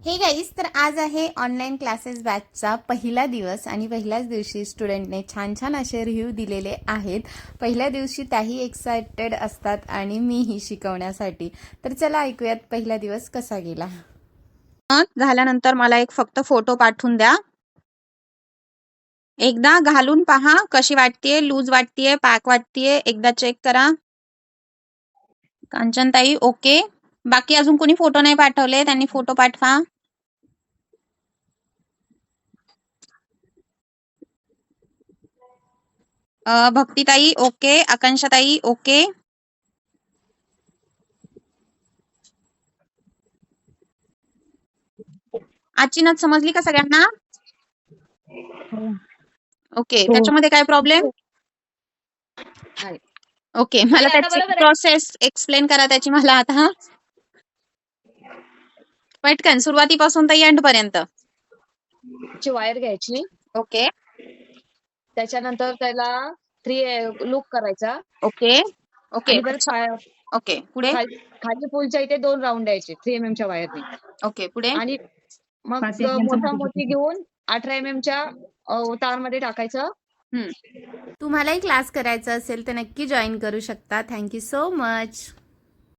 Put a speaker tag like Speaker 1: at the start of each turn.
Speaker 1: हे गाईज, तर आज आहे ऑनलाईन क्लासेस बॅचचा पहिला दिवस आणि पहिल्याच दिवशी स्टुडंटने छान छान असे रिव्ह्यू दिलेले आहेत. पहिल्या दिवशी त्याही एक्सायटेड असतात आणि मीही शिकवण्यासाठी. तर चला ऐकूयात पहिला दिवस कसा गेला.
Speaker 2: झाल्यानंतर मला एक फक्त फोटो पाठवून द्या. एकदा घालून पहा कशी वाटतेय, लूज वाटतेय, पॅक वाटतेय, एकदा चेक करा. कांचनताई ओके. बाकी अजून कोणी फोटो नाही पाठवले त्यांनी फोटो पाठवा. भक्तिताई ओके, आकांक्षाताई ओके. आजची नच समजली का सगळ्यांना? ओके. त्याच्यामध्ये काय प्रॉब्लेम? ओके. मला त्याची प्रोसेस एक्सप्लेन करा त्याची मला आता. पटकन सुरुवातीपासून तर एंड पर्यंत.
Speaker 3: वायर घ्यायची.
Speaker 2: ओके.
Speaker 3: त्याच्यानंतर त्याला 3 लूप करायचा.
Speaker 2: ओके. ओके.
Speaker 3: आणि परत
Speaker 2: ओके. पुढे
Speaker 3: खाली पुलच्या इथे 2 राऊंड द्यायचे 3 mm च्या वायरने.
Speaker 2: ओके. पुढे
Speaker 3: आणि मग मोठा मोठी घेऊन 18 mm च्या तारमध्ये टाकायचं.
Speaker 1: तुम्हालाही क्लास करायचा असेल तर नक्की जॉईन करू शकता. Thank you so much.